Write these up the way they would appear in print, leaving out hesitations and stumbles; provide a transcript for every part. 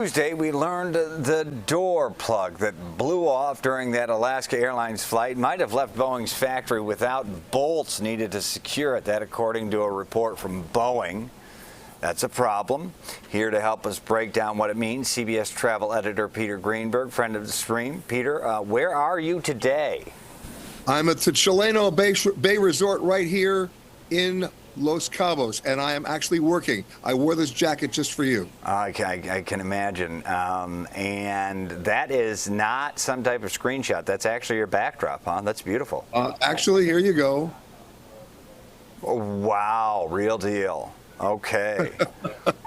Tuesday, we learned the door plug that blew off during that Alaska Airlines flight might have left Boeing's factory without bolts needed to secure it. That, according to a report from Boeing. That's a problem. Here to help us break down what it means, CBS travel editor Peter Greenberg, friend of the stream. Peter, where are you today? I'm at the Chileno Bay Resort right here in Los Cabos, and I am actually working. I wore this jacket just for you. I can imagine. And that is not some type of screenshot. That's actually your backdrop, huh? That's beautiful. Actually, here you go. Oh, wow, real deal. Okay.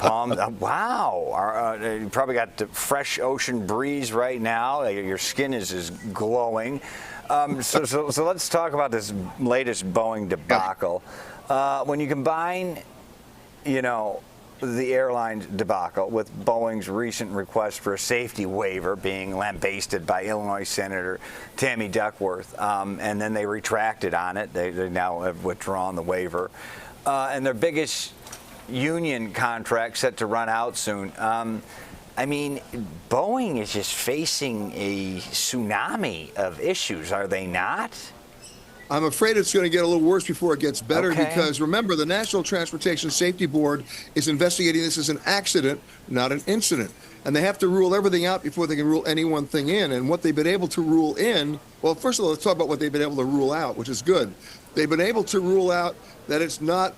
Wow. You probably got the fresh ocean breeze right now. Your skin is glowing. So let's talk about this latest Boeing debacle. When you combine, the airline debacle with Boeing's recent request for a safety waiver being lambasted by Illinois Senator Tammy Duckworth, and then they retracted on it. They now have withdrawn the waiver. And their biggest union contract set to run out soon. I mean, Boeing is just facing a tsunami of issues, are they not? I'm afraid it's going to get a little worse before it gets better, because remember, the National Transportation Safety Board is investigating this as an accident, not an incident. And they have to rule everything out before they can rule any one thing in. And what they've been able to rule in, well, first of all, let's talk about what they've been able to rule out, which is good. They've been able to rule out that it's not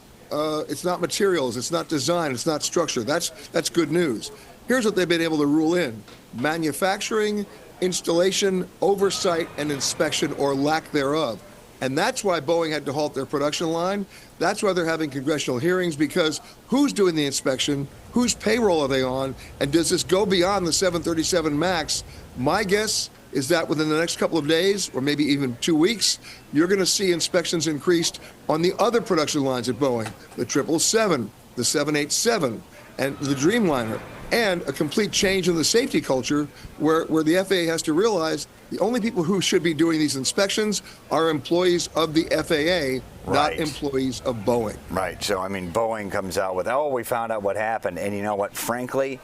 materials, it's not design, it's not structure. That's good news. Here's what they've been able to rule in: manufacturing, installation, oversight, and inspection, or lack thereof. And that's why Boeing had to halt their production line. That's why they're having congressional hearings, because who's doing the inspection? Whose payroll are they on? And does this go beyond the 737 MAX? My guess is that within the next couple of days, or maybe even 2 weeks, you're going to see inspections increased on the other production lines at Boeing: the 777, the 787, and the Dreamliner. And a complete change in the safety culture where the FAA has to realize the only people who should be doing these inspections are employees of the FAA, not employees of Boeing. Right. So, I mean, Boeing comes out with, we found out what happened. And you know what? Frankly,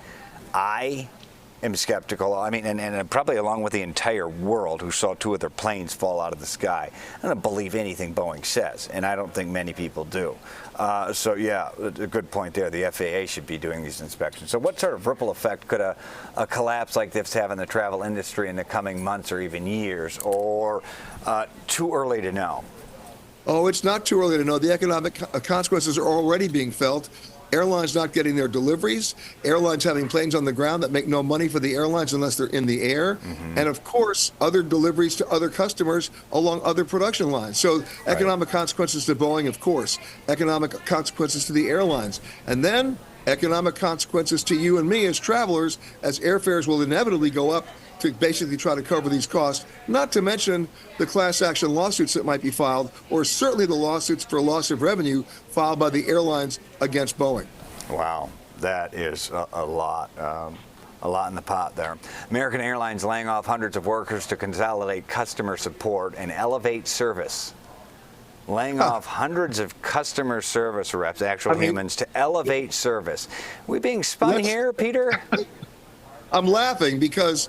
I am skeptical. I mean, and probably along with the entire world who saw two of their planes fall out of the sky. I don't believe anything Boeing says, and I don't think many people do. So, yeah, a good point there. The FAA should be doing these inspections. So what sort of ripple effect could a collapse like this have in the travel industry in the coming months or even years, or too early to know? Oh, it's not too early to know. The economic consequences are already being felt. Airlines not getting their deliveries, airlines having planes on the ground that make no money for the airlines unless they're in the air, and of course, other deliveries to other customers along other production lines. So economic consequences to Boeing, of course, economic consequences to the airlines, and then economic consequences to you and me as travelers, as airfares will inevitably go up to basically try to cover these costs, not to mention the class action lawsuits that might be filed, or certainly the lawsuits for loss of revenue filed by the airlines against Boeing. Wow, that is a lot in the pot there. American Airlines laying off hundreds of workers to consolidate customer support and elevate service. Laying off hundreds of customer service reps, humans, to elevate service. We being spun here, Peter? I'm laughing because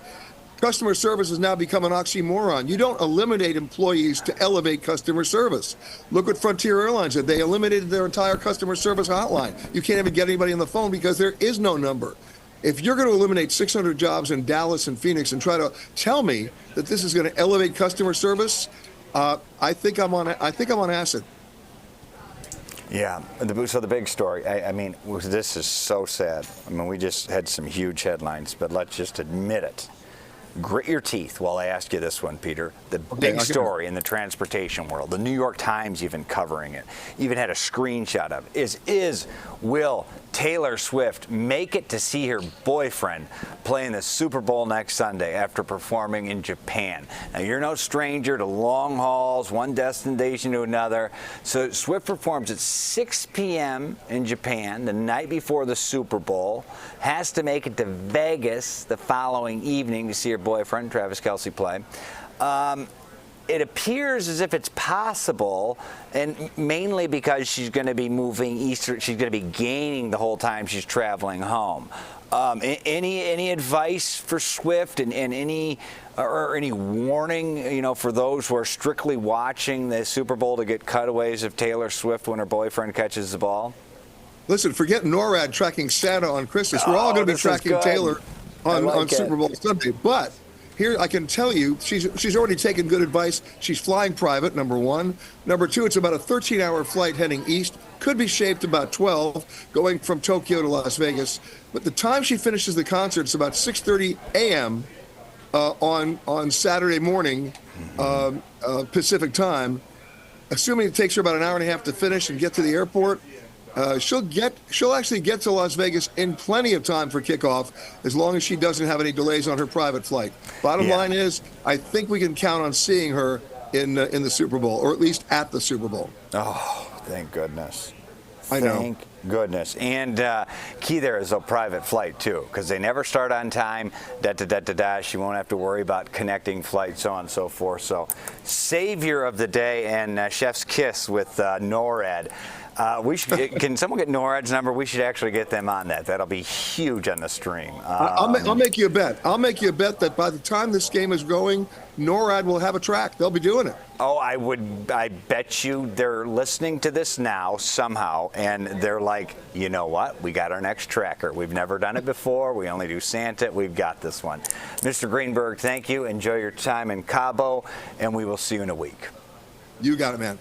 customer service has now become an oxymoron. You don't eliminate employees to elevate customer service. Look what Frontier Airlines did. They eliminated their entire customer service hotline. You can't even get anybody on the phone because there is no number. If you're going to eliminate 600 jobs in Dallas and Phoenix and try to tell me that this is going to elevate customer service, I think I'm on acid. Yeah. So the big story, I mean, this is so sad. I mean, we just had some huge headlines, but let's just admit it. Grit your teeth while I ask you this one, Peter. The big story in the transportation world, the New York Times even covering it, even had a screenshot of it, will Taylor Swift make it to see her boyfriend play in the Super Bowl next Sunday after performing in Japan? Now, you're no stranger to long hauls, one destination to another. So Swift performs at 6 p.m. in Japan the night before the Super Bowl, has to make it to Vegas the following evening to see her boyfriend, Travis Kelce, play. it appears as if it's possible, and mainly because she's going to be moving eastern, she's going to be gaining the whole time she's traveling home. Any advice for Swift, and any warning, for those who are strictly watching the Super Bowl to get cutaways of Taylor Swift when her boyfriend catches the ball? Listen, forget NORAD tracking Santa on Christmas. We're all going to be tracking Taylor on Super Bowl Sunday. But here I can tell you, she's already taken good advice. She's flying private, number one. Number two, it's about a 13-hour flight heading east. Could be shaped about 12, going from Tokyo to Las Vegas. But the time she finishes the concert is about 6:30 a.m. On Saturday morning, Pacific time. Assuming it takes her about an hour and a half to finish and get to the airport, she'll actually get to Las Vegas in plenty of time for kickoff, as long as she doesn't have any delays on her private flight. Bottom line is, I think we can count on seeing her in the Super Bowl, or at least at the Super Bowl. Oh, thank goodness. I know. Thank goodness. And key there is a private flight, too, because they never start on time. She won't have to worry about connecting flights, so on and so forth. So, savior of the day, and chef's kiss with NORAD. Can someone get NORAD's number? We should actually get them on that. That'll be huge on the stream. I'll make you a bet. I'll make you a bet that by the time this game is going, NORAD will have a track. They'll be doing it. Oh, I bet you they're listening to this now somehow, and they're like, you know what? We got our next tracker. We've never done it before. We only do Santa. We've got this one. Mr. Greenberg, thank you. Enjoy your time in Cabo, and we will see you in a week. You got it, man.